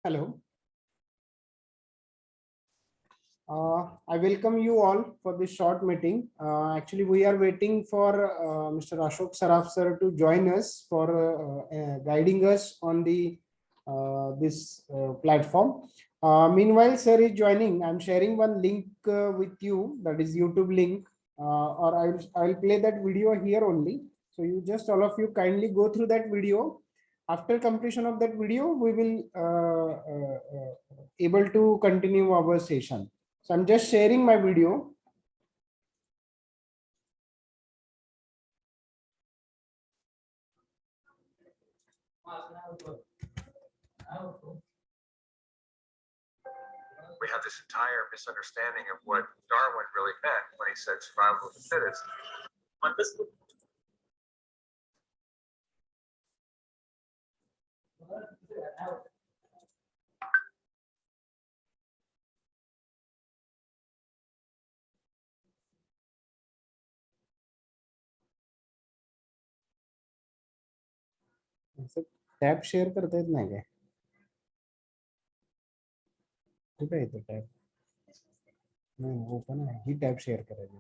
Hello. I welcome you all for this short meeting. Actually, we are waiting for Mr. Ashok Saraf sir to join us for guiding us on the this platform. Meanwhile, sir is joining. I'm sharing one link with you, that is YouTube link, or I'll play that video here only. So you just all of you kindly go through that video. After completion of that video, we will able to continue our session. So I'm just sharing my video. We have this entire misunderstanding of what Darwin really meant when he said survival of the fittest. Understood. Tab share करता येत नाही काय कुठे येतो tab नाही open आहे ही tab share करायची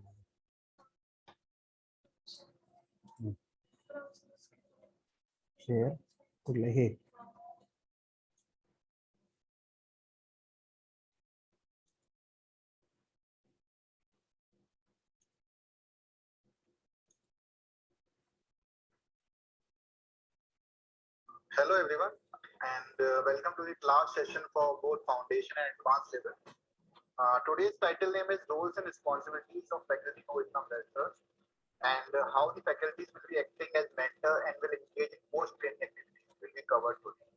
share कुठलं हे Hello everyone, and welcome to the class session for both foundation and advanced level. Today's title name is Roles and Responsibilities of Faculty Innovation Research, and how the faculties will be acting as mentor and will engage in post-training activities will be covered today.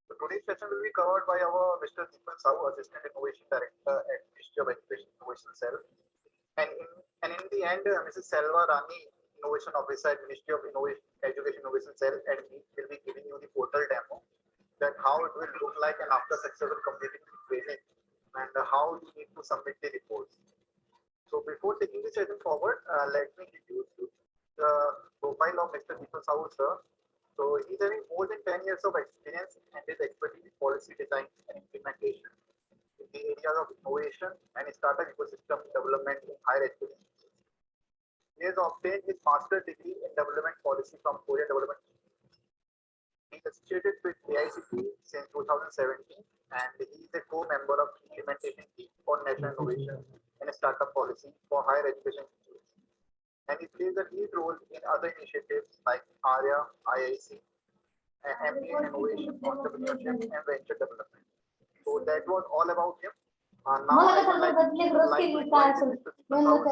So today's session will be covered by our Mr. Deepak Sahu, Assistant Innovation Director at Ministry of Education Innovation Cell, and in the end, Mrs. Selva Rani, Innovation Officer at Ministry of Education Innovation Cell, and we will be giving you the portal demo that how it will look like and after successful completing the training and how you need to submit the reports. So before taking the session forward, let me introduce you the profile of Mr. Deepak Sahu sir. So he's having more than 10 years of experience and his expertise in policy design and implementation in the areas of innovation and startup ecosystem development in higher education. He has obtained his master's degree in development policy from Korea Development. He is associated with AICT since 2017 and he is a co-member of implementation team for national innovation and startup policy for higher education institutions. And he plays a lead role in other initiatives like ARIA, IIC, and MBA Innovation, Entrepreneurship and Venture Development. So that was all about him. Now I would like to invite Mr. Deepak Sahu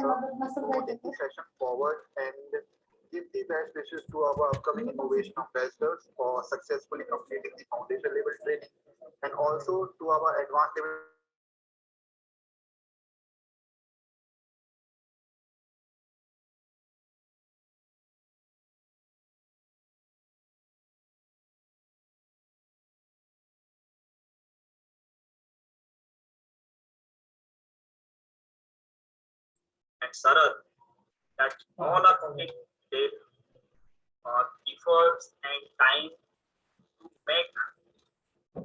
sir to take the session forward and give the best wishes to our upcoming innovation ambassadors for successfully completing the foundation level training and also to our advanced level. And Sarad, that all are taking their efforts and time to make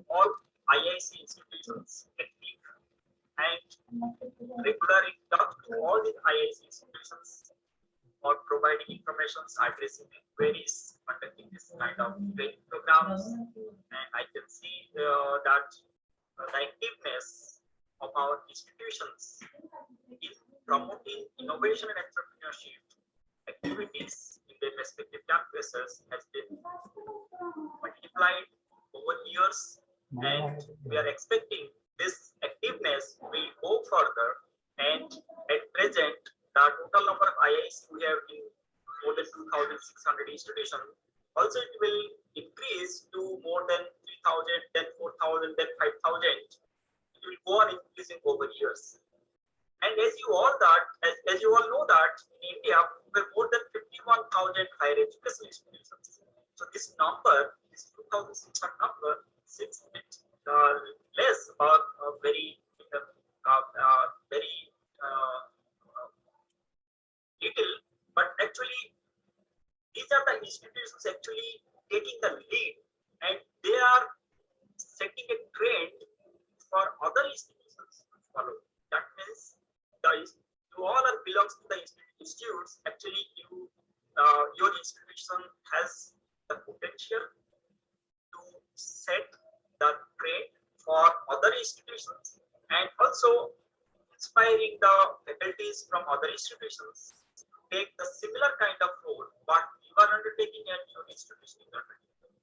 all IIC institutions active and regularly talk to all the IIC institutions for providing information, addressing queries, conducting this kind of training programs. And I can see that the activeness of our institutions in promoting innovation and entrepreneurship activities in their respective campuses has been multiplied over years, and we are expecting this activeness will go further. And at present, the total number of IIs we have in more than 2,600 institutions. Also, it will increase to more than 3,000, then 4,000, then 5,000. It will go on increasing over years. And as you all know that in India, there are more than 51,000 higher education institutions. So this number, this 2,600 number, seems a bit less or very little, but actually these are the institutions actually taking the lead, and they are setting a trend for other institutions to follow. That means you all are belongs to the institutes. Actually, your institution has the potential to set the trend for other institutions and also inspiring the faculties from other institutions to take the similar kind of role what you are undertaking and your institution is undertaking.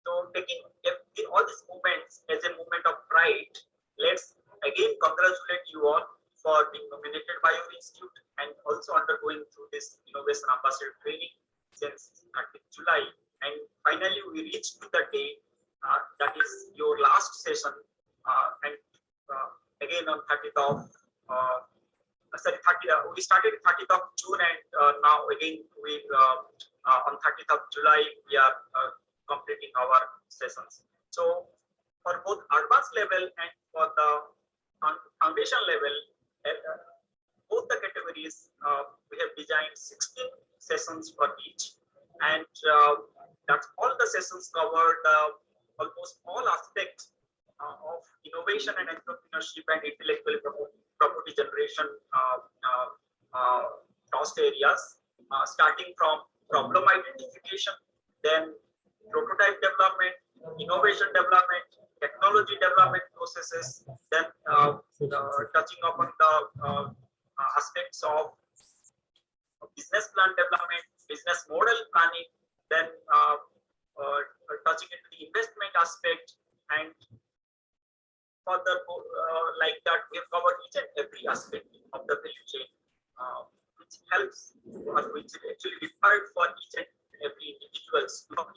So taking in all these movements as a movement of pride, let's again congratulate you all for being nominated by your institute and also undergoing through this innovation ambassador training since 30th July. And finally, we reached to the day that is your last session. And again on 30th of we started 30th of June and now again we on 30th of July we are completing our sessions. So for both advanced level and for the foundation level, both the categories we have designed 16 sessions for each, and that's all the sessions covered almost all aspects of innovation and entrepreneurship and intellectual property generation task areas, starting from problem identification, then prototype development, innovation development, technology development processes, then touching upon the aspects of business plan development, business model planning, then touching into the investment aspect, and further like that we have covered each and every aspect of the value chain, which helps or which is actually required for each and every individuals to know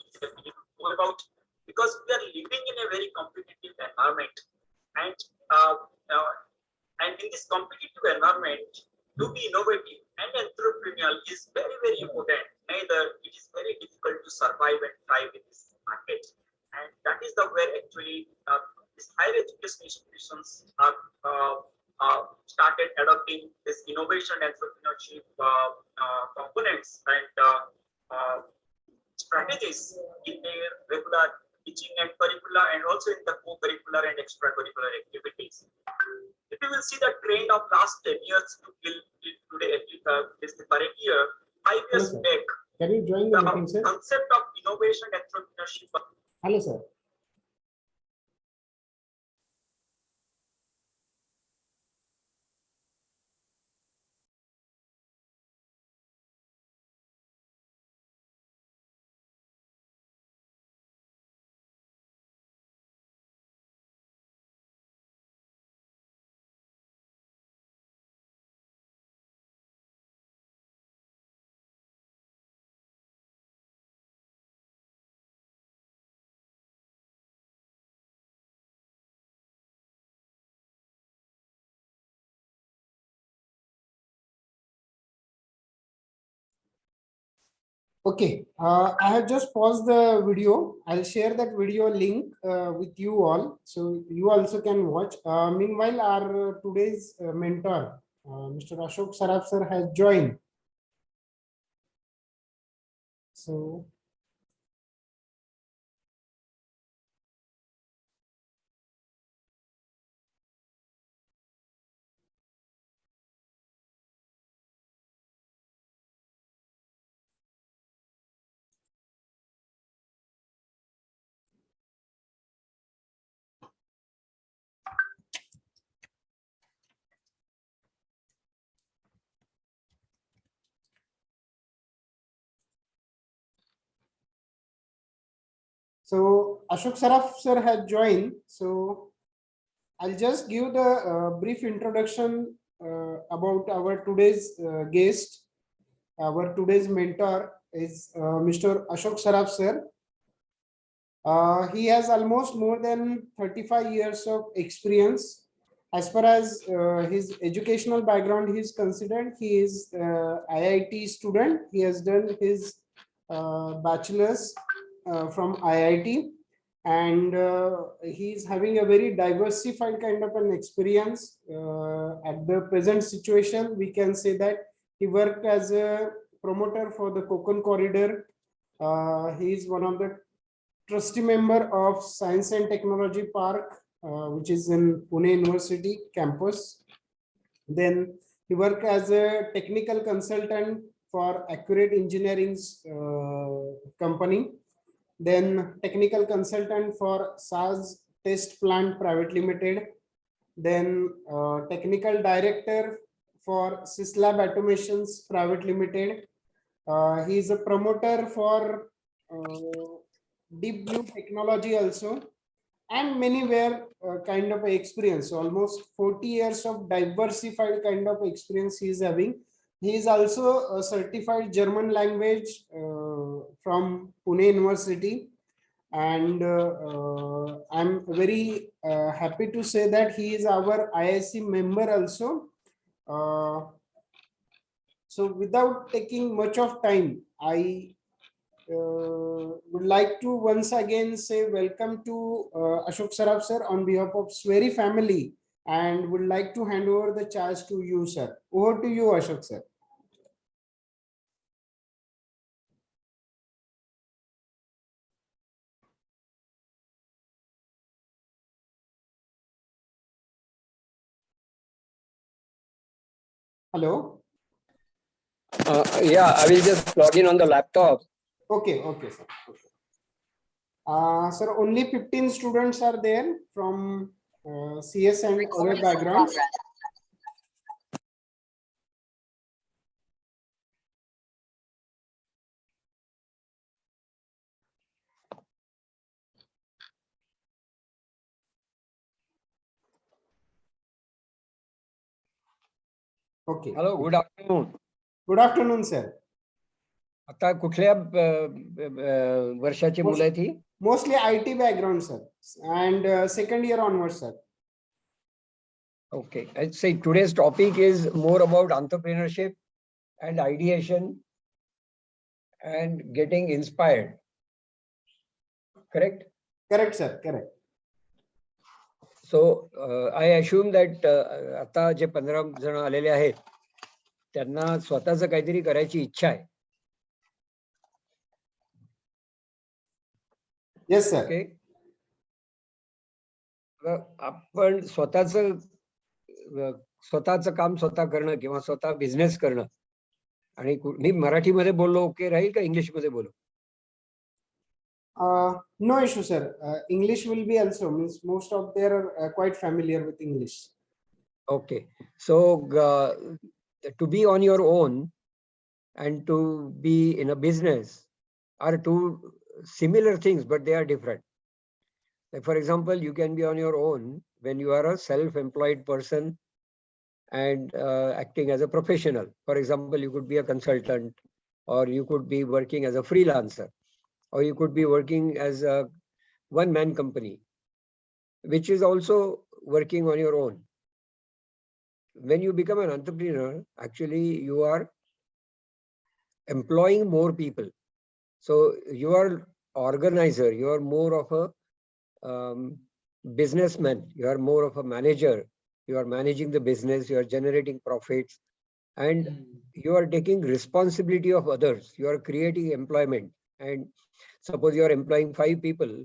about, because we are living in a very competitive environment, and in this competitive environment, to be innovative and entrepreneurial is very, very important. Neither it is very difficult to survive and thrive in this market, and that is the where actually these higher education institutions are started adopting this innovation and entrepreneurship components and strategies in their regular teaching and curricula, and also in the co-curricular and extracurricular activities. If you will see the trend of last 10 years to till today, this the current year, 5 years Hello, back, can you join the meeting, sir? concept of innovation and entrepreneurship. Hello, sir. Okay, I have just paused the video. I'll share that video link with you all, so you also can watch. Meanwhile, our today's mentor, Mr. Ashok Saraf sir, has joined. So, Ashok Saraf sir has joined. So I'll just give the brief introduction about our today's guest. Our today's mentor is Mr. Ashok Saraf sir. He has almost more than 35 years of experience. As far as his educational background is considered, he is IIT student. He has done his bachelor's from IIT, and he is having a very diversified kind of an experience. At the present situation, we can say that he worked as a promoter for the Konkan corridor. He is one of the trustee member of Science and Technology Park, which is in Pune University campus. Then he worked as a technical consultant for Accurate Engineering's company. Then technical consultant for SAS Test Plant Private Limited. Then technical director for Syslab Automations Private Limited. He is a promoter for Deep Blue Technology also, and many were kind of experience. So almost 40 years of diversified kind of experience he is having. He is also a certified German language from Pune University, and I'm very happy to say that he is our IIC member also. So without taking much of time, I would like to once again say welcome to Ashok Saraf sir on behalf of Sweri family, and would like to hand over the charge to you, sir. Over to you, Ashok sir. Hello. Yeah, I will just log in on the laptop. Okay, okay, sir. Okay. Sir, only 15 students are there from CS and other backgrounds. Okay. Hello, good afternoon. Good afternoon, sir. आता कुठल्या वर्षाची मुलं आहेत ही? Mostly IT background, sir, and second year onwards, sir. Okay, I'd say today's topic is more about entrepreneurship and ideation and getting inspired. Correct? Correct, sir. Correct. So I assume that आता जे 15 जण आलेले आहेत त्यांना स्वतःच काहीतरी करायची इच्छा आहे. Yes, sir. ओके, आपण स्वतःच काम स्वतः करणं किंवा स्वतः बिझनेस करणं, आणि मी मराठीमध्ये बोललो ओके राहील का इंग्लिश मध्ये बोलू? No issue, sir. English will be also, means most of them are quite familiar with English. Okay, so to be on your own and to be in a business are two similar things, but they are different. Like for example, you can be on your own when you are a self-employed person and acting as a professional. For example, you could be a consultant, or you could be working as a freelancer, or you could be working as a one-man company, which is also working on your own. When you become an entrepreneur, actually you are employing more people. So you are organizer, you are more of a businessman, you are more of a manager, you are managing the business, you are generating profits, and you are taking responsibility of others, you are creating employment. And suppose you are employing 5 people,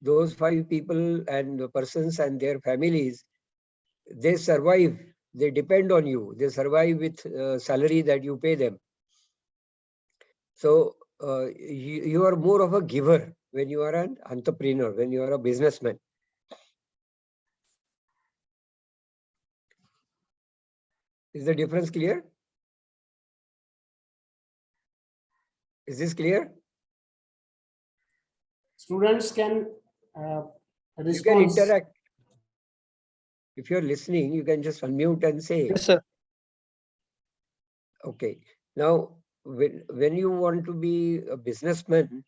those 5 people and the persons and their families, they survive, they depend on you, they survive with salary that you pay them. So you are more of a giver when you are an entrepreneur, when you are a businessman. Is the difference clear? Is this clear? Students can You respond. can interact. If you're listening, you can just unmute and say. Yes, sir. Okay. Now, when you want to be a businessman,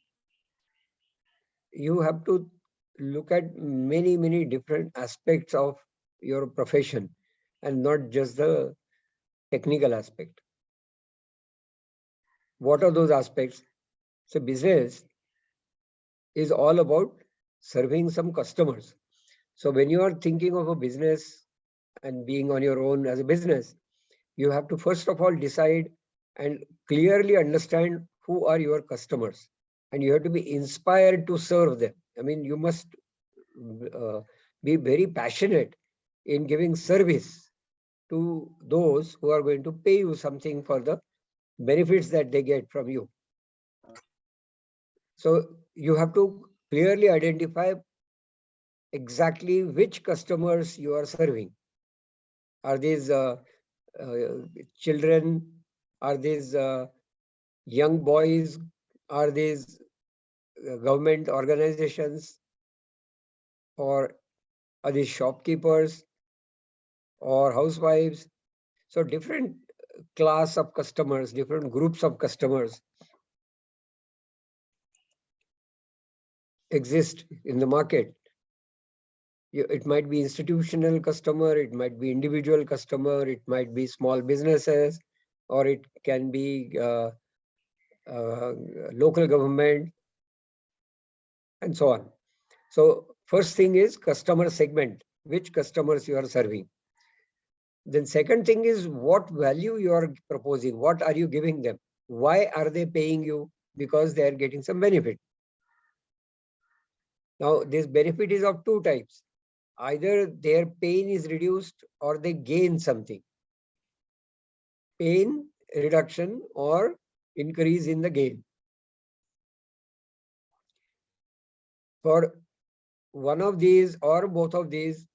you have to look at many different aspects of your profession and not just the technical aspect. What are those aspects? So business is all about serving some customers. So when you are thinking of a business and being on your own as a business, you have to first of all decide and clearly understand who are your customers. and you have to be inspired to serve them. I mean, you must be very passionate in giving service to those who are going to pay you something for the benefits that they get from you. So you have to clearly identify exactly which customers you are serving. Are these children? Are these young boys? Are these government organizations? Or are these shopkeepers or housewives? So different class of customers, different groups of customers exist in the market. It might be institutional customer, it might be individual customer, it might be small businesses, or it can be local government, and so on. So first thing is customer segment, which customers you are serving. Then second thing is what value you are proposing, what are you giving them? Why are they paying you? Because they are getting some benefit. Now this benefit is of two types. Either their pain is reduced or they gain something. Pain reduction or increase in the gain. For one of these or both of these,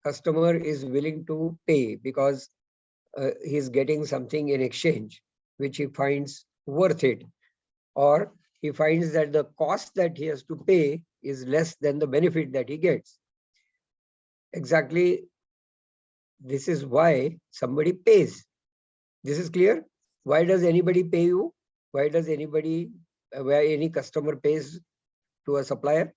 customer is willing to pay because he's getting something in exchange, which he finds worth it, or he finds that the cost that he has to pay is less than the benefit that he gets. Exactly, this is why somebody pays. This is clear? Why does anybody pay you? Why does anybody, why any customer pays to a supplier?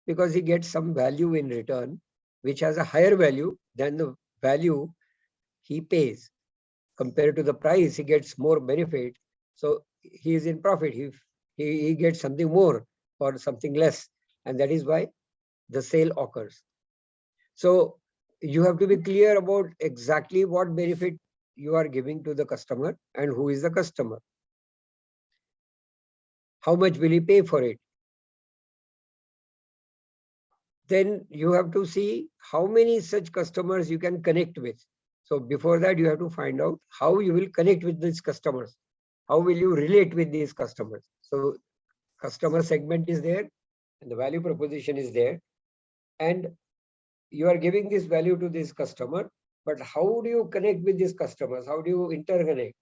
Because he gets some value in return, which has a higher value than the value he pays. Compared to the price, he gets more benefit. So he is in profit. He gets something more for something less. And that is why the sale occurs. So you have to be clear about exactly what benefit you are giving to the customer and who is the customer. How much will he pay for it? Then you have to see how many such customers you can connect with. So before that, you have to find out how you will connect with these customers. How will you relate with these customers? So customer segment is there and the value proposition is there. And you are giving this value to this customer, but how do you connect with these customers? How do you interconnect?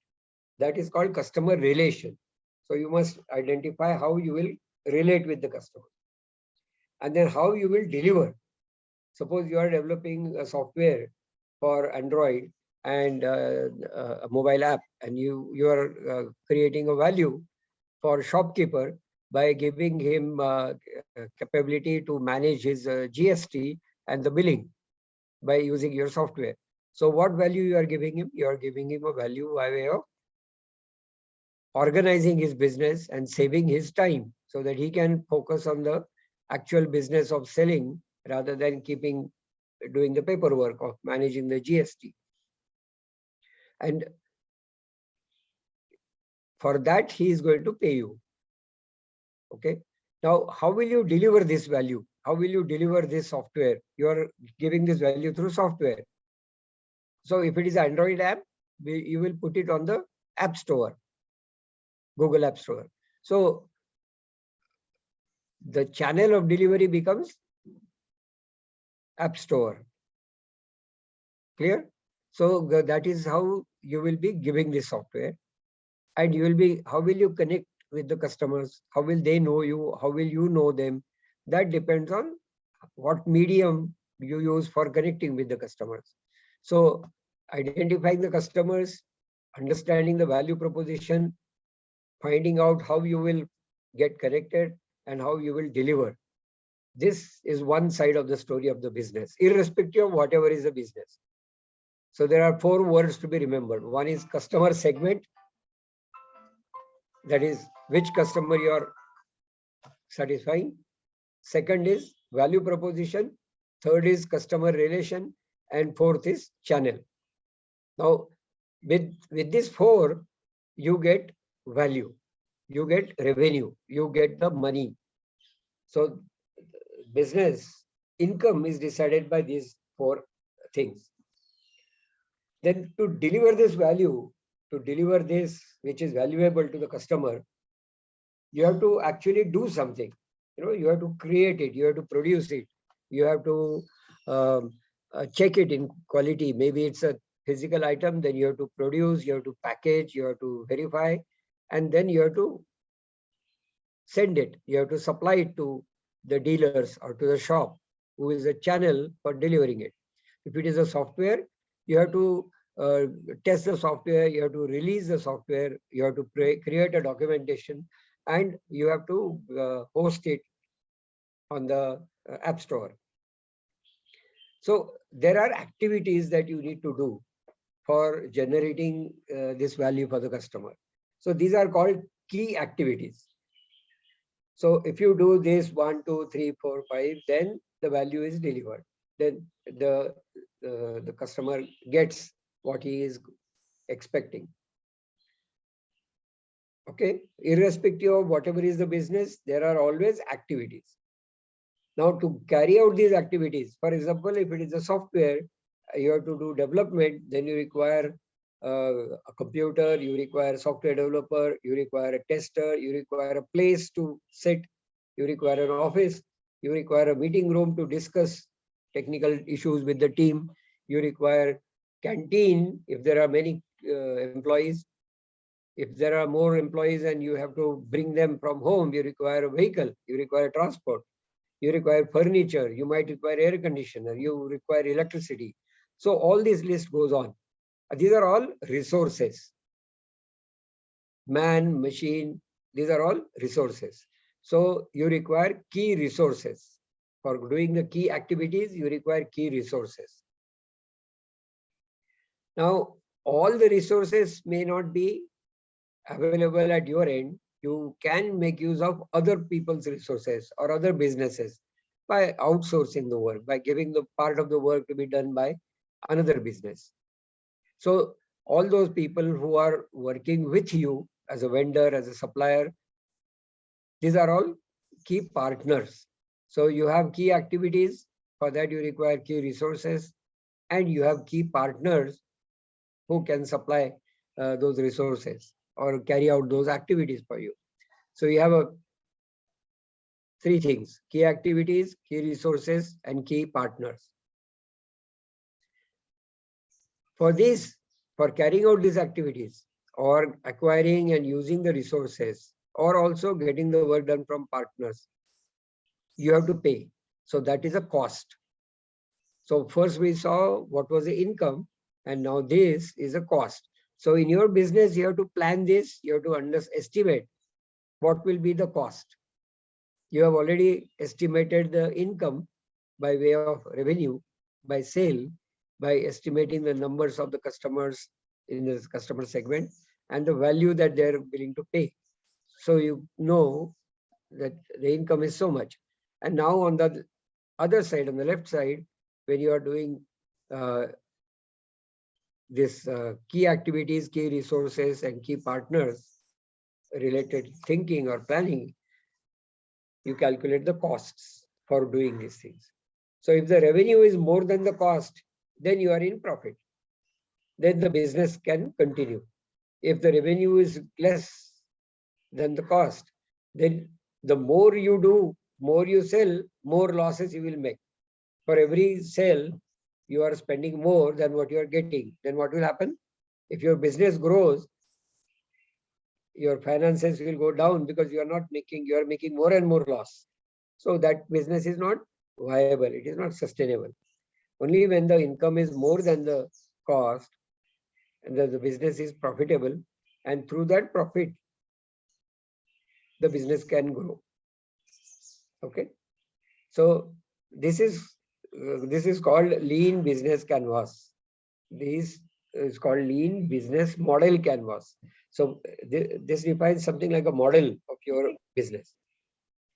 That is called customer relation. So you must identify how you will relate with the customer. And then how you will deliver. Suppose you are developing a software for Android and a mobile app, and you are creating a value for shopkeeper by giving him capability to manage his GST and the billing by using your software. So what value you are giving him? You are giving him a value by way of organizing his business and saving his time so that he can focus on the actual business of selling rather than doing the paperwork of managing the GST. And for that, he is going to pay you. Okay. Now, how will you deliver this value? How will you deliver this software? You are giving this value through software. So if it is Android app, you will put it on the App Store, Google App Store. So the channel of delivery becomes App Store. Clear? So that is how you will be giving this software. And how will you connect with the customers? How will they know you? How will you know them? That depends on what medium you use for connecting with the customers. So identifying the customers, understanding the value proposition, finding out how you will get connected and how you will deliver. This is one side of the story of the business, irrespective of whatever is the business. So there are 4 words to be remembered. One is customer segment. That is which customer you are satisfying. Second is value proposition. Third is customer relation. And fourth is channel. Now, with these 4, you get value. you get revenue, you get the money. So business income is decided by these four things. Then to deliver this value, to deliver this which is valuable to the customer, you have to actually do something. You have to create it, you have to produce it, you have to check it in quality. Maybe it's a physical item, then you have to produce, you have to package, you have to verify, and then you have to send it, you have to supply it to the dealers or to the shop, who is a channel for delivering it. If it is a software, you have to test the software, you have to release the software, you have to create a documentation, and you have to host it on the App Store. So there are activities that you need to do for generating this value for the customer. So these are called key activities. So if you do this 1, 2, 3, 4, 5, then the value is delivered. Then the customer gets what he is expecting. Okay, irrespective of whatever is the business, there are always activities. Now to carry out these activities, for example, if it is a software, you have to do development, then you require a computer, you require a software developer, you require a tester, you require a place to sit, you require an office, you require a meeting room to discuss technical issues with the team, you require canteen if there are many employees. If there are more employees and you have to bring them from home, you require a vehicle, you require transport, you require furniture, you might require air conditioner, you require electricity. So all this list goes on. These are all resources. Man, machine, these are all resources. So you require key resources. For doing the key activities, you require key resources. Now, all the resources may not be available at your end. You can make use of other people's resources or other businesses by outsourcing the work, by giving the part of the work to be done by another business. So all those people who are working with you as a vendor, as a supplier, these are all key partners. So you have key activities. For that, you require key resources, and you have key partners who can supply those resources or carry out those activities for you. So you have three things: key activities, key resources, and key partners. For this, for carrying out these activities, or acquiring and using the resources, or also getting the work done from partners, you have to pay. So that is a cost. So first we saw what was the income, and now this is a cost. So in your business, you have to plan this, you have to estimate what will be the cost. You have already estimated the income by way of revenue, by sale, by estimating the numbers of the customers in this customer segment and the value that they're willing to pay. So you know that the income is so much. And now on the other side, on the left side, when you are doing this key activities, key resources, and key partners related thinking or planning, you calculate the costs for doing these things. So if the revenue is more than the cost, then you are in profit. Then the business can continue. If the revenue is less than the cost, then the more you do, more you sell, more losses you will make. For every sale, you are spending more than what you are getting. Then what will happen? If your business grows, your finances will go down because you are making more and more loss. So that business is not viable, it is not sustainable. Only when the income is more than the cost and the business is profitable, and through that profit, the business can grow. Okay. So this is called lean business canvas. This is called lean business model canvas. So this defines something like a model of your business,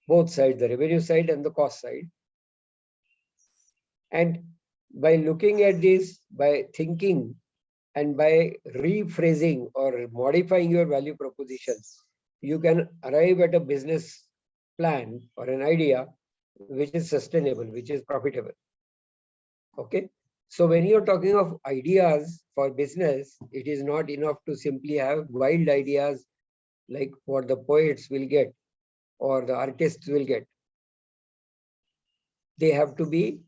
both sides, the revenue side and the cost side. And by looking at this, by thinking and by rephrasing or modifying your value propositions, you can arrive at a business plan or an idea which is sustainable, which is profitable. Okay. So when you're talking of ideas for business, it is not enough to simply have wild ideas like what the poets will get or the artists will get. They have to be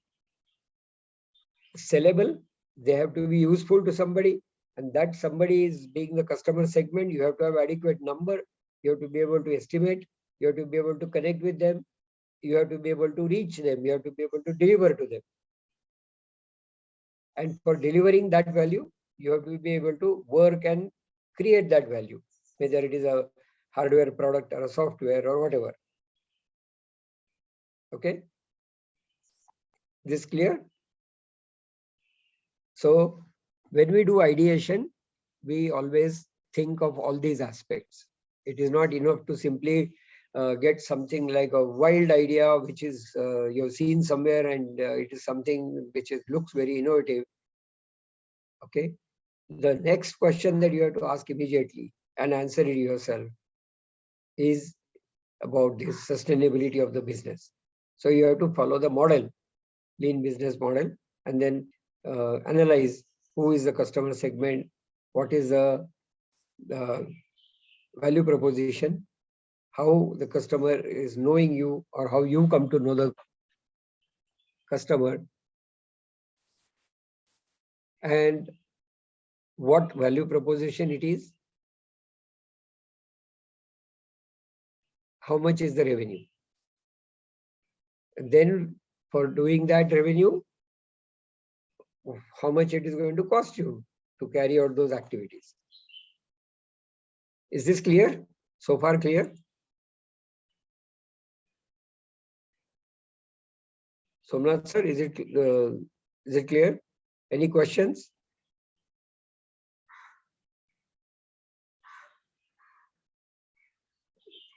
sellable, they have to be useful to somebody, and that somebody is being the customer segment. You have to have adequate number, you have to be able to estimate, you have to be able to connect with them, you have to be able to reach them, you have to be able to deliver to them. And for delivering that value, you have to be able to work and create that value, whether it is a hardware product or a software or whatever. Okay, this clear? So when we do ideation, we always think of all these aspects. It is not enough to simply get something like a wild idea, which is you've seen somewhere, and it is something which looks very innovative. Okay. The next question that you have to ask immediately and answer it yourself is about this sustainability of the business. So you have to follow the model, lean business model, and then analyze who is the customer segment, what is the value proposition, how the customer is knowing you, or how you come to know the customer, and what value proposition it is, how much is the revenue. And then for doing that revenue, how much it is going to cost you to carry out those activities. Is this clear? So far clear? Somnath sir, is it clear? Any questions?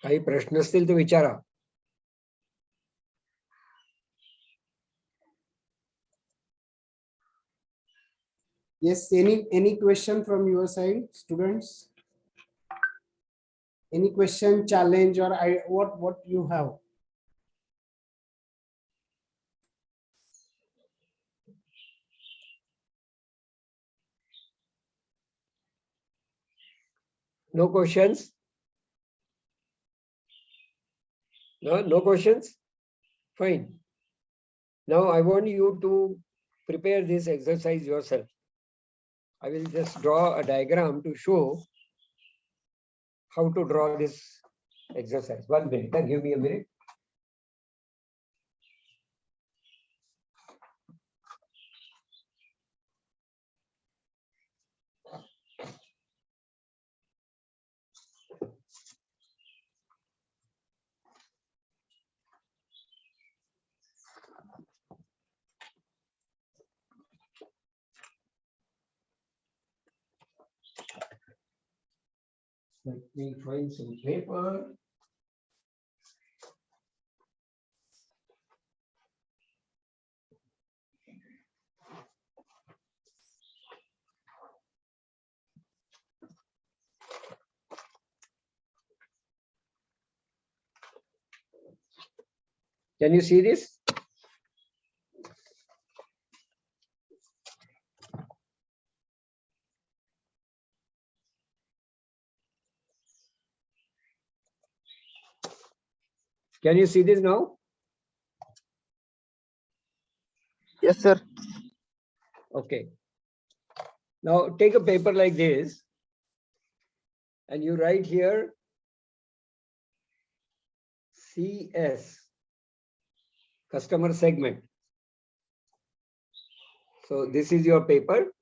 काही प्रश्न असतील तर विचारा. Yes, any question from your side, students? Any question, challenge, or what you have? No questions? No questions? Fine. Now I want you to prepare this exercise yourself. I will just draw a diagram to show how to draw this exercise. 1 minute, give me a minute. Let me find some paper. Can you see this? Can you see this now? Yes, sir. Okay. Now take a paper like this and you write here CS, customer segment. So this is your paper.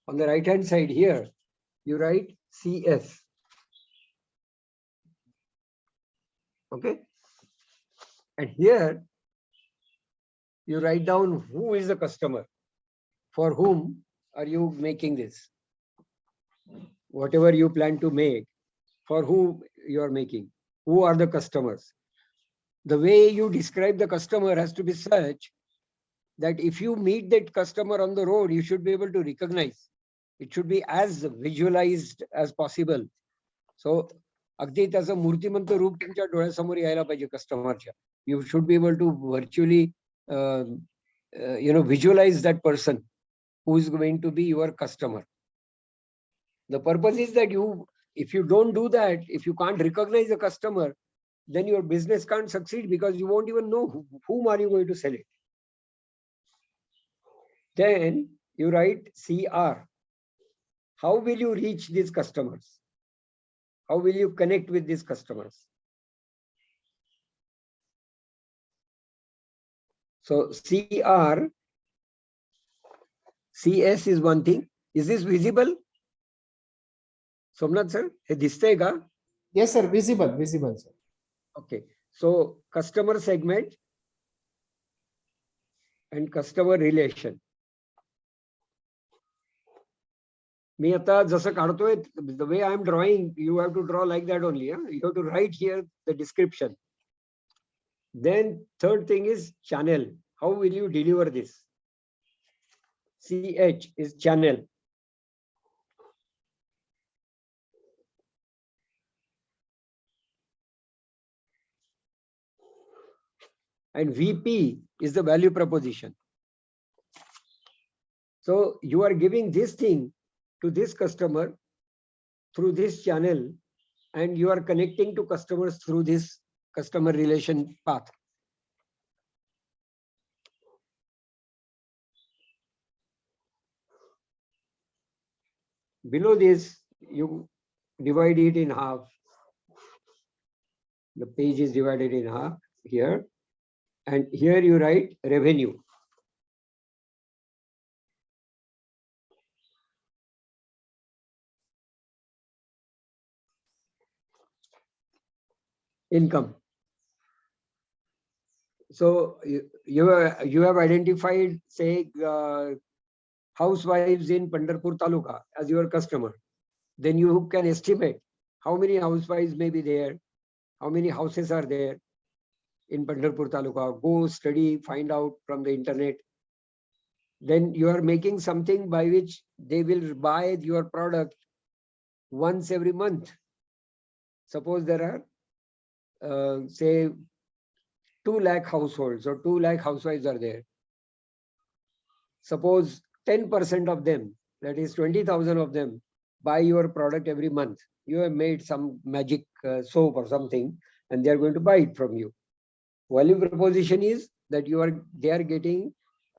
On the right hand side here, you write CS. Okay. And here you write down who is the customer, for whom are you making this, whatever you plan to make, for whom you are making, who are the customers. The way you describe the customer has to be such that if you meet that customer on the road, you should be able to recognize It should be as visualized as possible. So अगदी त्याचं मूर्तिमंत रूप तुमच्या डोळ्यासमोर यायला पाहिजे कस्टमरच्या. You should be able to virtually visualize that person who is going to be your customer. The purpose is that if you don't do that, if you can't recognize the customer, then your business can't succeed, because you won't even know whom are you going to sell it. Then you write CR. How will you reach these customers? How will you connect with these customers? So CR, CS is one thing. Is this visible? Somnath sir, हे दिसतंय का? Yes, sir. Visible, sir. Okay. So customer segment and customer relation. मी आता जसं काढतोय, the way I am drawing, you have to draw like that only. You have to write here the description. Then third thing is channel. How will you deliver this? CH is channel. And VP is the value proposition. So you are giving this thing to this customer through this channel, and you are connecting to customers through this customer relation path. Below this, you divide it in half. The page is divided in half here, and here you write revenue. Income. So you have identified, say, housewives in Pandharpur Taluka as your customer. Then you can estimate how many housewives may be there, how many houses are there in Pandharpur Taluka. Go study, find out from the internet. Then you are making something by which they will buy your product once every month. Suppose there are, say, 2 lakh households or 2 lakh housewives are there. Suppose 10% of them, that is 20,000 of them, buy your product every month. You have made some magic soap or something, and they are going to buy it from you. Value proposition is that they are getting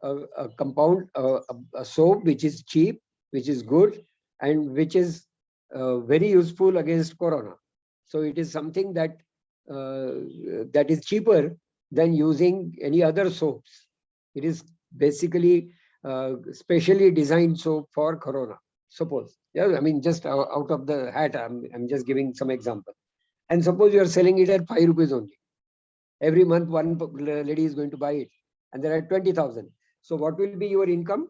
a compound, a soap which is cheap, which is good, and which is very useful against corona. So it is something that that is cheaper than using any other soaps. It is basically specially designed soap for corona. Suppose, yeah, I mean, just out of the hat, I'm just giving some example. And suppose you are selling it at 5 rupees only. Every month, one lady is going to buy it, and there are 20,000. So what will be your income?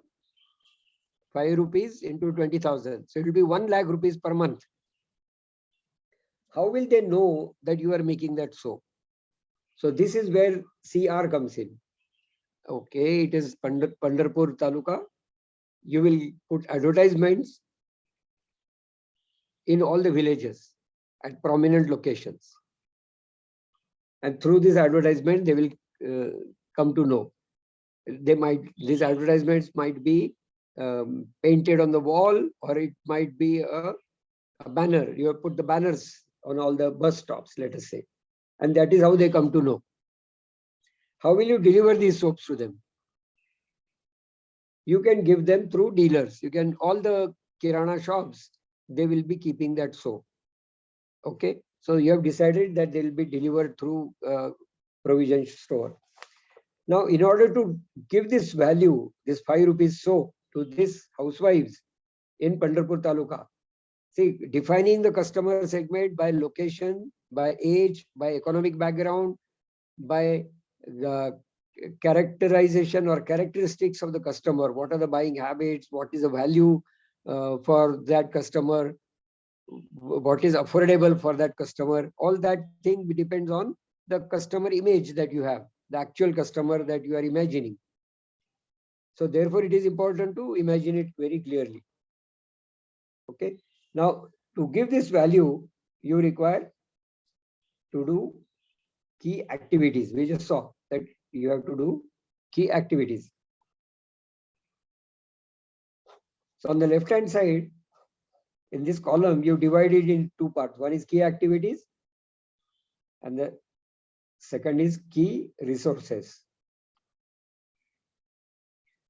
5 rupees into 20,000. So it will be 1 lakh rupees per month. How will they know that you are making that soap? So this is where CR comes in. Okay, it is Pandharpur Taluka. You will put advertisements in all the villages at prominent locations. And through this advertisement, they will come to know. These advertisements might be painted on the wall, or it might be a banner. You have put the banners on all the bus stops, let us say. And that is how they come to know. How will you deliver these soaps to them? You can give them through dealers. You can, all the Kirana shops, they will be keeping that soap. Okay. So you have decided that they will be delivered through provision store. Now, in order to give this value, this 5 rupees soap to these housewives in Pandharpur Taluka, see, defining the customer segment by location, by age, by economic background, by the characterization or characteristics of the customer. What are the buying habits? What is the value for that customer? What is affordable for that customer? All that thing depends on the customer image that you have, the actual customer that you are imagining. So therefore, it is important to imagine it very clearly. Okay. Now, to give this value, you require to do key activities. We just saw that you have to do key activities. So on the left hand side, in this column, you divide it in two parts. One is key activities, and the second is key resources.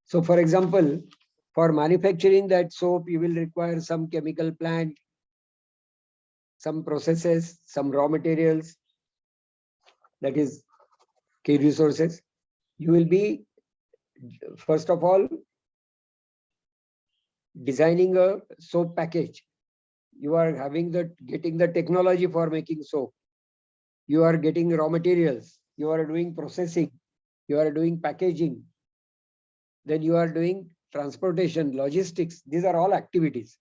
So for example, for manufacturing that soap, you will require some chemical plant, some processes, some raw materials, that is key resources. You will be, first of all, designing a soap package. You are getting the technology for making soap. You are getting raw materials. You are doing processing. You are doing packaging. Then you are doing transportation, logistics. These are all activities.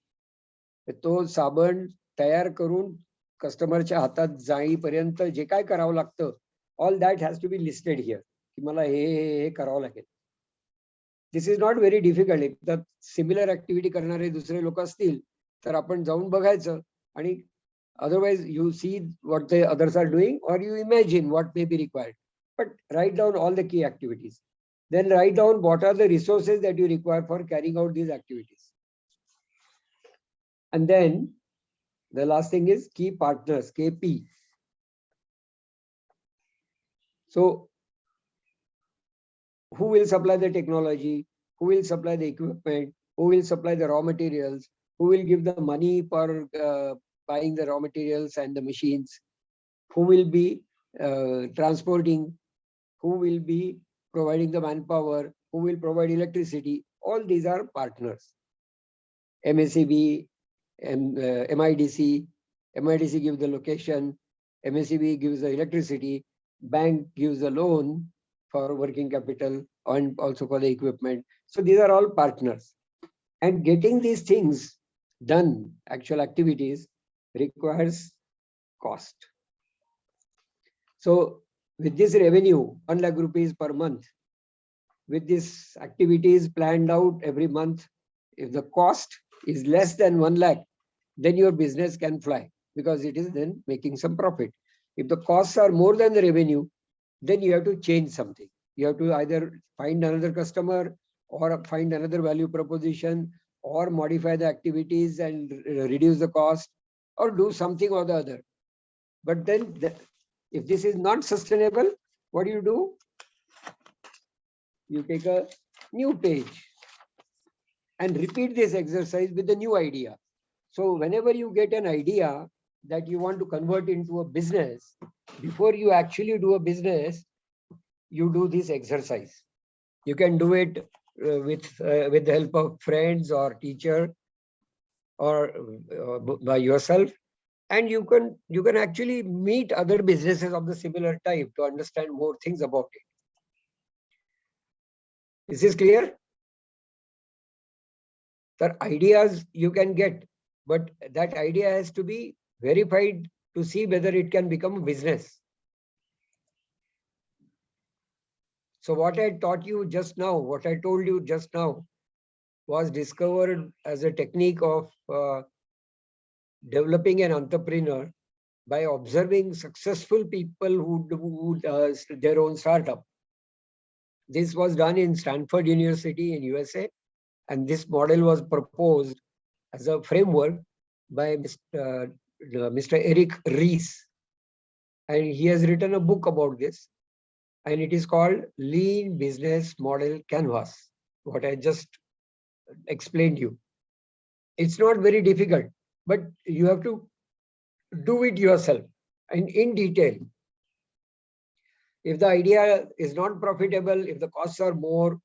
तो साबण तयार करून कस्टमरच्या हातात जाईपर्यंत जे काय करावं लागतं, all that has to be listed here. की मला हे करावं लागेल. This is not very difficult. If similar activity करणारे दुसरे लोक असतील तर आपण जाऊन बघायचं आणि otherwise you see what the others are doing or you imagine what may be required. But write down all the key activities. Then write down what are the resources that you require for carrying out these activities. And then the last thing is key partners, KP. So who will supply the technology? Who will supply the equipment? Who will supply the raw materials? Who will give the money for buying the raw materials and the machines? Who will be transporting? Who will be providing the manpower? Who will provide electricity? All these are partners. MSEB, MIDC. MIDC gives the location. MSEB gives the electricity. Bank gives the loan for working capital and also for the equipment. So these are all partners. And getting these things done, actual activities, requires cost. So with this revenue, 1 lakh rupees per month, with these activities planned out every month, if the cost is less than 1 lakh, then your business can fly because it is then making some profit. If the costs are more than the revenue, then you have to change something. You have to either find another customer or find another value proposition or modify the activities and reduce the cost or do something or the other. But then if this is not sustainable, what do? You take a new page and repeat this exercise with a new idea. So whenever you get an idea that you want to convert into a business, before you actually do a business, you do this exercise. You can do it with the help of friends or teacher or by yourself, and you can actually meet other businesses of the similar type to understand more things about it. Is this clear? The ideas you can get, but that idea has to be verified to see whether it can become a business. So what I taught you just now, what I told you just now, was discovered as a technique of developing an entrepreneur by observing successful people who do their own startup. This was done in Stanford University in USA, and this model was proposed as a framework by Mr. Eric Ries, and he has written a book about this, and it is called Lean Business Model Canvas, what I just explained you. It's not very difficult, but you have to do it yourself and in detail. If the idea is not profitable, if the costs are more,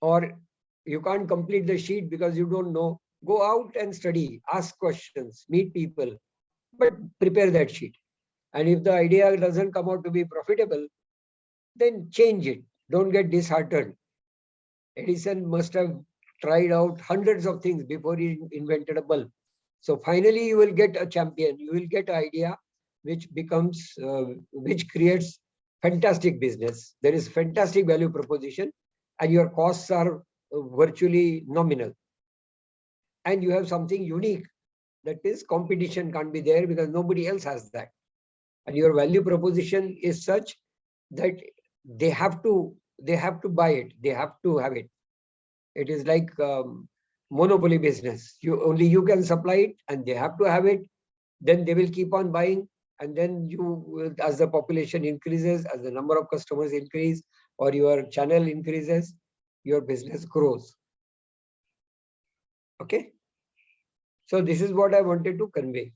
or you can't complete the sheet because you don't know, go out and study, ask questions, meet people, but prepare that sheet. And if the idea doesn't come out to be profitable, then change it. Don't get disheartened. Edison must have tried out hundreds of things before he invented a bulb. So finally, you will get a champion. You will get an idea which becomes, which creates fantastic business. There is fantastic value proposition, and your costs are virtually nominal. and you have something unique. That is, competition can't be there because nobody else has that. And your value proposition is such that they have to buy it. They have to have it. It is like monopoly business. Only you can supply it, and they have to have it. Then they will keep on buying, and then as the population increases, as the number of customers increase, or your channel increases, your business grows. Okay. So this is what I wanted to convey.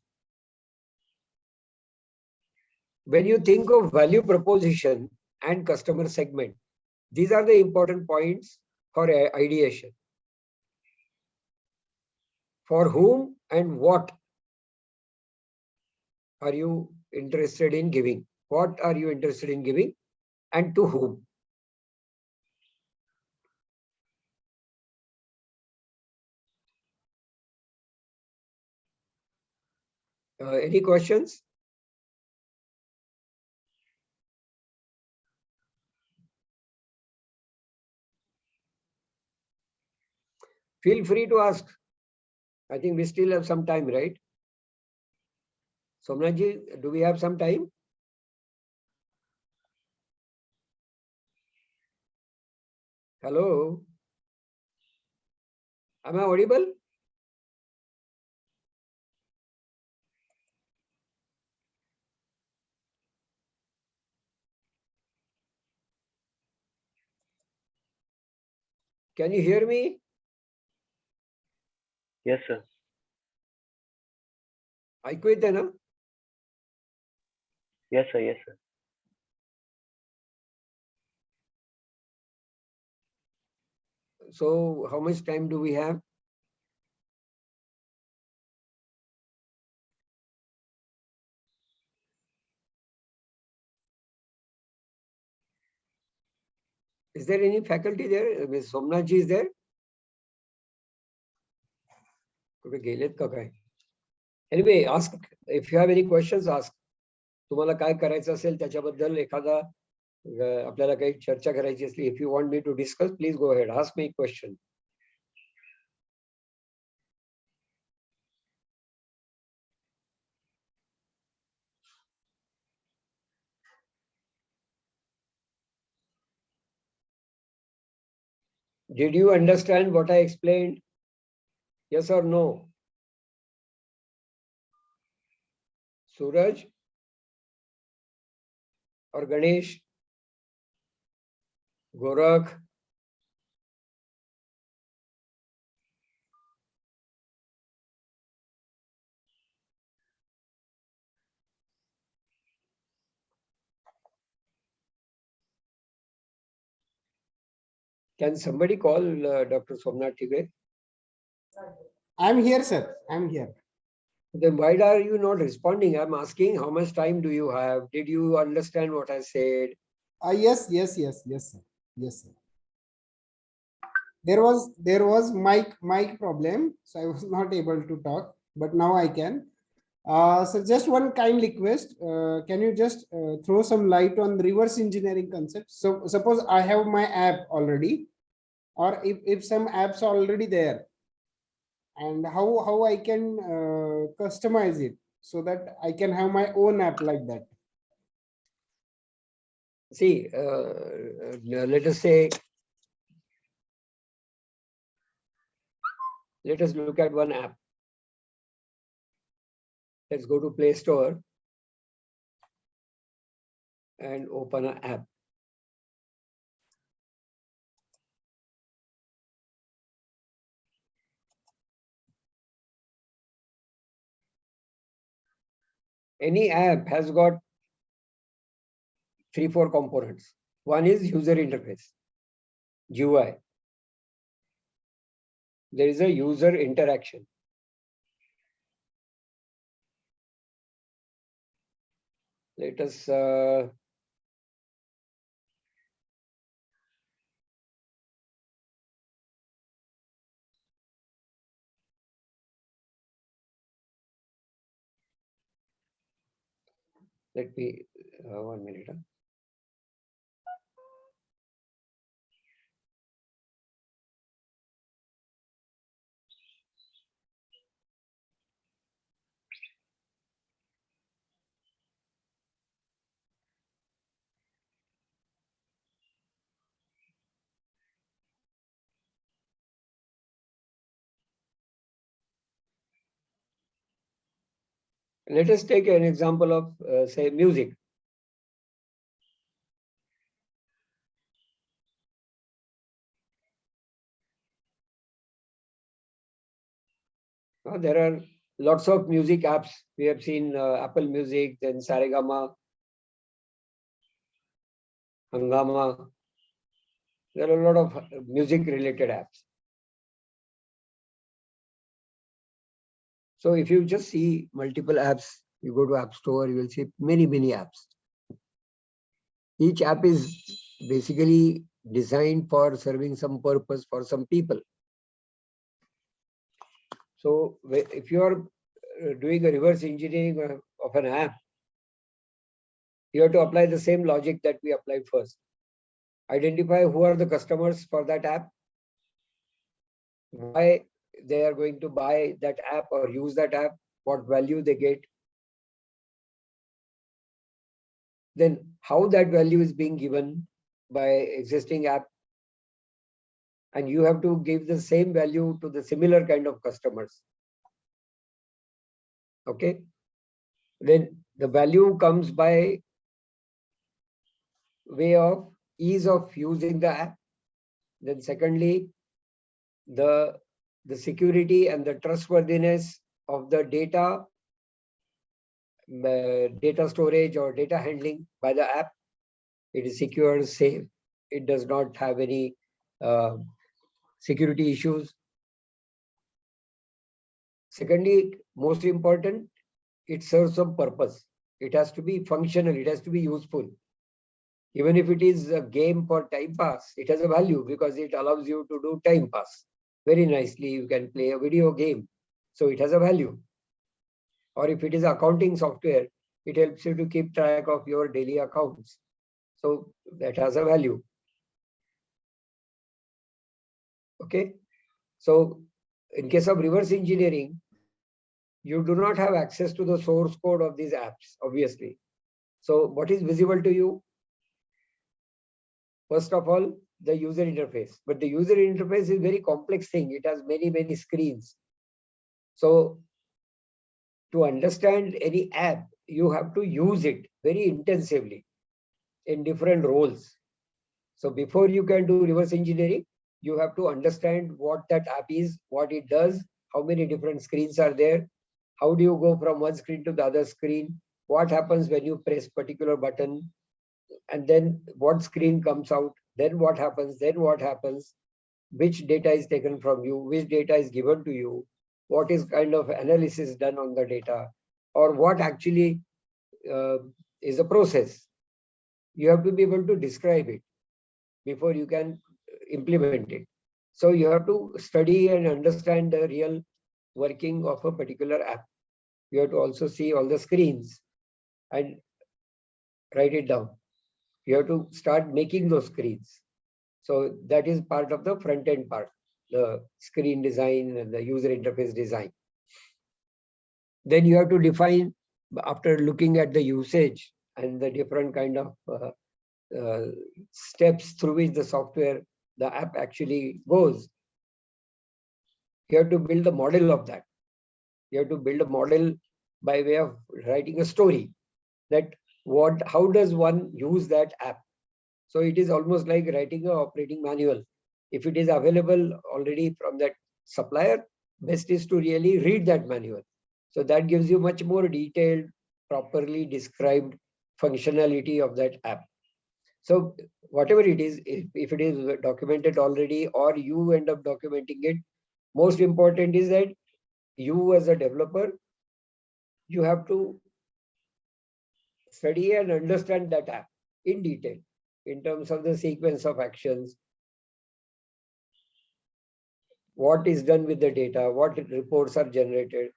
When you think of value proposition and customer segment, these are the important points for ideation. For whom and what are you interested in giving? What are you interested in giving, and to whom? Any questions? Feel free to ask. I think we still have some time, right? Somnaji, do we have some time? Hello? Am I audible? Can you hear me? Yes, sir. ऐकू येते ना? Yes, sir. Yes, sir. So how much time do we have? Is there any faculty there? Ms. Somnaji is there? कुठे गेलेत का काय? Anyway, ask if you have any questions. Ask. तुम्हाला काय करायचं असेल त्याच्याबद्दल एखादा आपल्याला काही चर्चा करायची असली, if you want me to discuss, please go ahead. Ask me a question. Did you understand what I explained? Yes or no? Suraj or Ganesh? Gorakh? Can somebody call Dr. Somnath Tigre? I'm here, sir. I'm here. Then why are you not responding? I'm asking how much time do you have? Did you understand what I said? Yes, sir. Yes, sir. There was mic problem, so I was not able to talk, but now I can. So just one kind request, can you just throw some light on the reverse engineering concept? So suppose I have my app already, or if some apps are already there, and how I can customize it so that I can have my own app like that. See, let us say, let us look at one app. Let's go to Play Store and open an app. Any app has got 3-4 components. One is user interface, UI. There is a user interaction. Let us let me 1 minute. Let us take an example of, say, music. There are lots of music apps. We have seen Apple Music, then Saregama, Hangama. There are a lot of music related apps. So if you just see multiple apps, you go to App Store, you will see many apps. Each app is basically designed for serving some purpose for some people. So if you are doing a reverse engineering of an app, you have to apply the same logic that we applied first. Identify who are the customers for that app, why they are going to buy that app or use that app, what value they get, then how that value is being given by existing app, and you have to give the same value to the similar kind of customers. Okay, then the value comes by way of ease of using the app. Then secondly, the security and the trustworthiness of the data storage or data handling by the app. It is secure, safe. It does not have any security issues. Secondly, most important, it serves some purpose. It has to be functional. It has to be useful. Even if it is a game for time pass, it has a value because it allows you to do time pass very nicely. You can play a video game, so it has a value. Or if it is accounting software, it helps you to keep track of your daily accounts. So that has a value. Okay. So in case of reverse engineering, you do not have access to the source code of these apps, obviously. So what is visible to you? First of all, the user interface. But the user interface is a very complex thing. It has many screens. So to understand any app, you have to use it very intensively in different roles. So before you can do reverse engineering, you have to understand what that app is, what it does, how many different screens are there, how do you go from one screen to the other screen, what happens when you press particular button, and then what screen comes out, then what happens, which data is taken from you, which data is given to you, what is kind of analysis done on the data, or what actually is a process. You have to be able to describe it before you can implement it. So you have to study and understand the real working of a particular app. You have to also see all the screens and write it down. You have to start making those screens. So that is part of the front end part, the screen design and the user interface design. Then you have to define, after looking at the usage and the different kind of steps through which the software, the app actually goes, you have to build a model of that. You have to build a model by way of writing a story that how does one use that app. So it is almost like writing an operating manual. If it is available already from that supplier, best is to really read that manual. So that gives you much more detailed, properly described functionality of that app. So whatever it is, if it is documented already or you end up documenting it, most important is that you as a developer, you have to study and understand that app in detail in terms of the sequence of actions, what is done with the data, what reports are generated,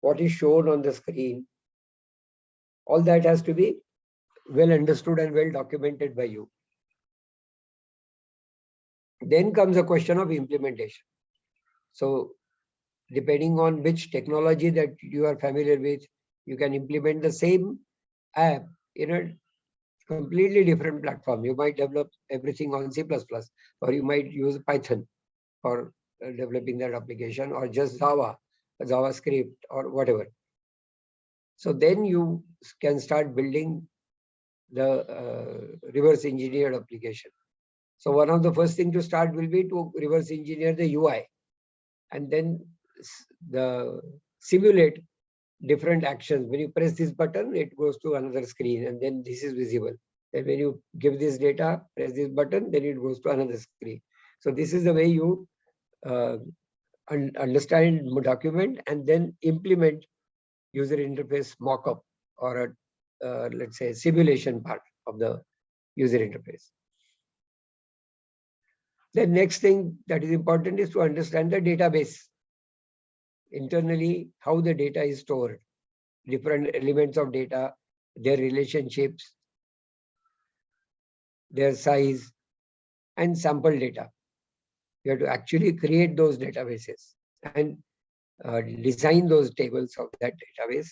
what is shown on the screen. All that has to be well understood and well documented by you. Then comes a question of implementation. So depending on which technology that you are familiar with, you can implement the same app in a completely different platform. You might develop everything on C++, or you might use Python for developing that application, or just JavaScript or whatever. So then you can start building the reverse engineered application. So one of the first thing to start will be to reverse engineer the UI, and then the simulate different actions. When you press this button, it goes to another screen, and then this is visible. Then when you give this data, press this button, then it goes to another screen. So this is the way you understand document and then implement user interface mockup or a let's say simulation part of the user interface. The next thing that is important is to understand the database. Internally, how the data is stored, different elements of data, their relationships, their size, and sample data. You have to actually create those databases and design those tables of that database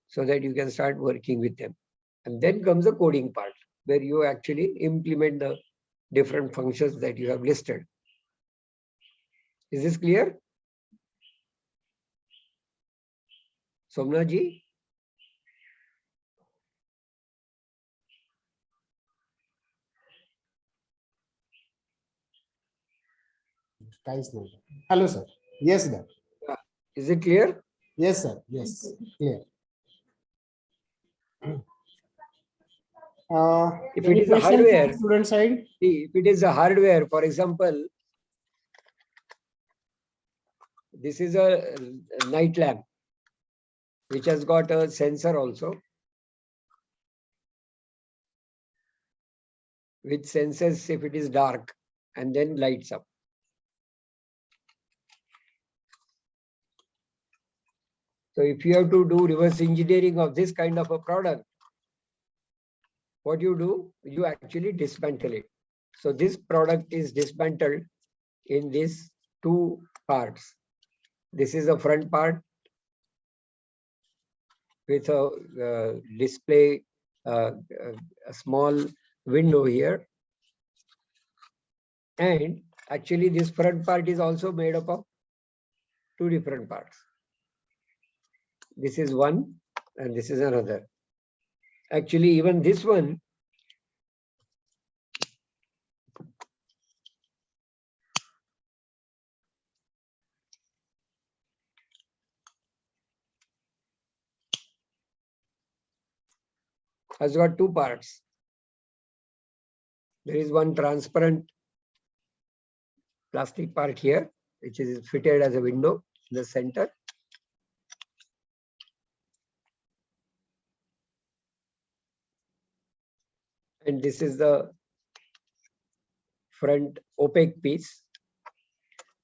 so that you can start working with them. And then comes the coding part, where you actually implement the different functions that you have listed. Is this clear? Somna ji? Guys, no. Hello, sir. Yes, sir. Is it clear? Yes, sir. Yes, clear. If Any it is a question from hardware, student side? see, if it is a hardware, for example, this is a night lamp, which has got a sensor also, which senses if it is dark and then lights up. So if you have to do reverse engineering of this kind of a product, what you do, you actually dismantle it. So this product is dismantled in these two parts. This is the front part with a display, a small window here. And actually this front part is also made up of two different parts. This is one and this is another. Actually, even this one has got two parts. There is one transparent plastic part here, which is fitted as a window in the center. And this is the front opaque piece.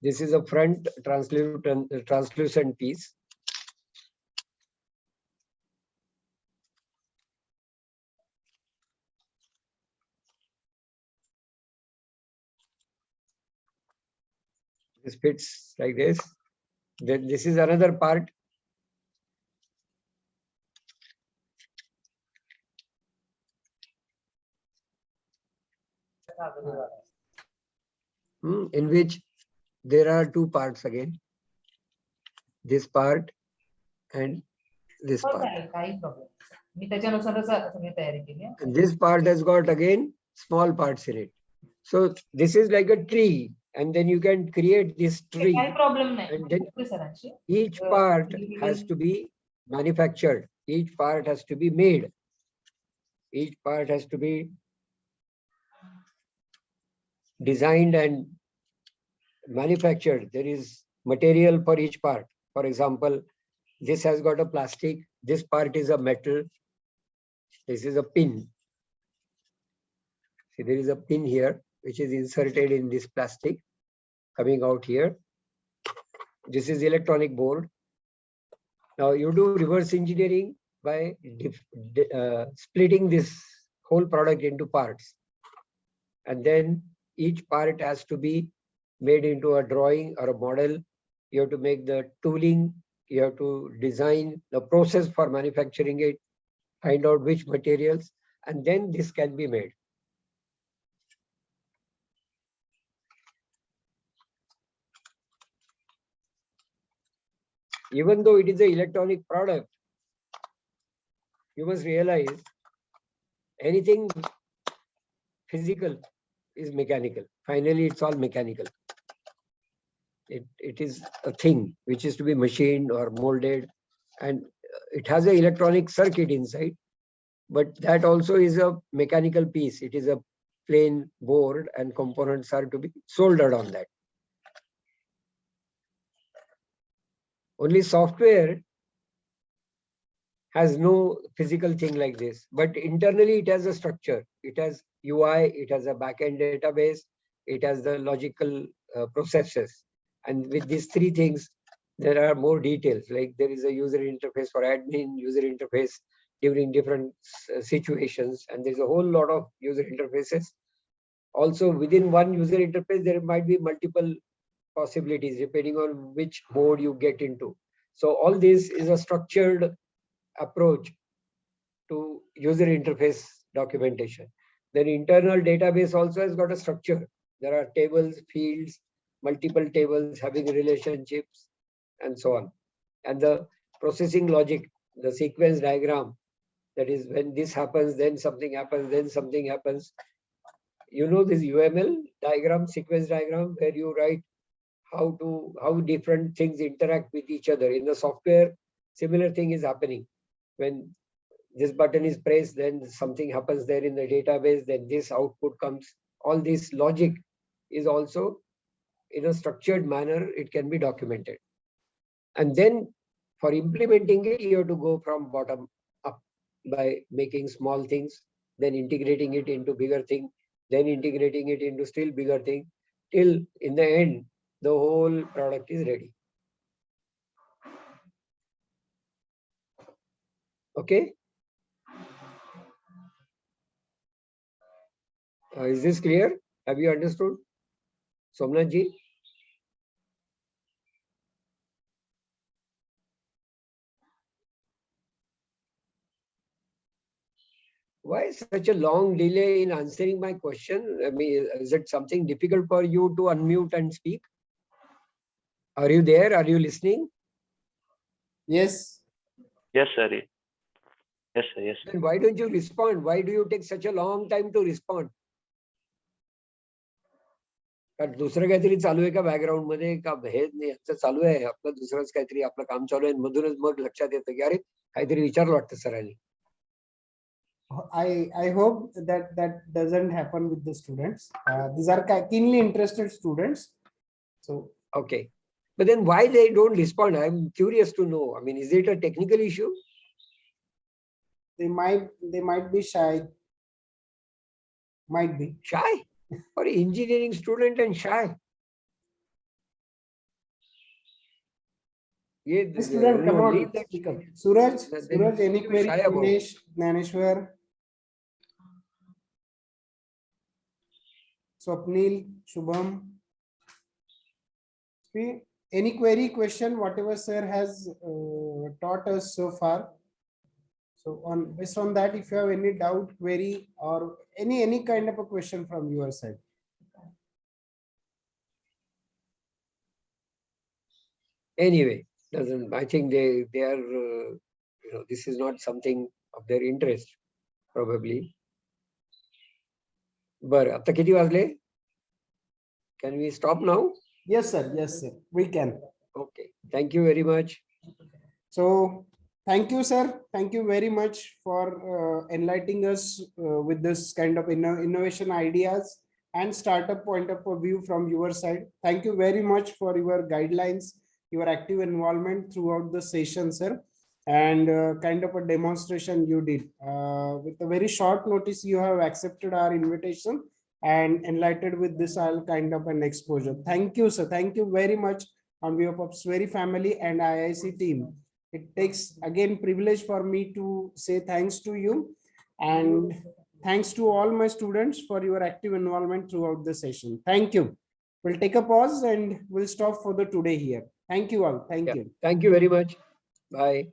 This is a front translucent piece. This fits like this. Then this is another part. In which there are two parts again. This part and this part. And this part has got again small parts in it. So this is like a tree, and then you can create this tree. And then each part has to be manufactured. Each part has to be made. Each part has to be designed and manufactured. There is material for each part. For example, this has got a plastic. This part is a metal. This is a pin. See, there is a pin here, which is inserted in this plastic, coming out here. This is electronic board. Now you do reverse engineering by splitting this whole product into parts. And then each part has to be made into a drawing or a model. You have to make the tooling. You have to design the process for manufacturing it, find out which materials, and then this can be made. Even though it is an electronic product, you must realize anything physical is mechanical. Finally, it's all mechanical. It is a thing which is to be machined or molded, and it has an electronic circuit inside, but that also is a mechanical piece. It is a plain board and components are to be soldered on that. Only software has no physical thing like this, but internally it has a structure. It has UI, it has a backend database, it has the logical processes. And with these three things, there are more details, like there is a user interface for admin, user interface during different situations, and there's a whole lot of user interfaces. Also, within one user interface, there might be multiple possibilities depending on which mode you get into. So all this is a structured approach to user interface documentation. Then internal database also has got a structure. There are tables, fields, multiple tables having relationships, and so on. And the processing logic, the sequence diagram, that is when this happens, then something happens, then something happens. You know this UML diagram, sequence diagram, where you write how different things interact with each other. In the software, similar thing is happening. When this button is pressed, then something happens there in the database, then this output comes. All this logic is also in a structured manner, it can be documented. And then for implementing it, you have to go from bottom up by making small things, then integrating it into bigger thing, then integrating it into still bigger thing, till in the end, the whole product is ready. Okay. Is this clear? Have you understood? Somnath ji? Why such a long delay in answering my question? I mean, is it something difficult for you to unmute and speak? Are you there? Are you listening? Yes. Yes, sir. Yes, sir. Yes. Then why don't you respond? Why do you take such a long time to respond? कारण दुसरं काहीतरी चालू आहे का background मध्ये का हे यांचं चालू आहे आपलं दुसरंच काहीतरी आपलं काम चालू आहे मधूनच मग लक्षात येतं की अरे काहीतरी विचारलं वाटतं सरांनी. I hope that doesn't happen with the students. These are keenly interested students. So okay, but then why they don't respond? I'm curious to know. I mean, is it a technical issue? they might be shy. Might be Shy? For an engineering student and shy? the student, come on, speak up. Suraj, any query? Dinesh, Gnaneshwar, Swapnil, Shubham. See, any query, question, whatever sir has taught us so far. So based on that, if you have any doubt, query, or any kind of a question from your side. Anyway, doesn't. I think they are. This is not something of their interest, probably. But आता किती वाजले? Can we stop now? Yes, sir. Yes, sir. We can. Okay. Thank you very much. So thank you, sir. Thank you very much for enlightening us with this kind of innovation ideas and startup point of view from your side. Thank you very much for your guidelines, your active involvement throughout the session, sir, and kind of a demonstration you did. With a very short notice, you have accepted our invitation and enlightened with this all kind of an exposure. Thank you, sir. Thank you very much on behalf of Sweri family and IIC team. It takes again privilege for me to say thanks to you, and thanks to all my students for your active involvement throughout the session. Thank you. We'll take a pause and we'll stop for the today here. Thank you all. Thank you. Thank you very much. Bye.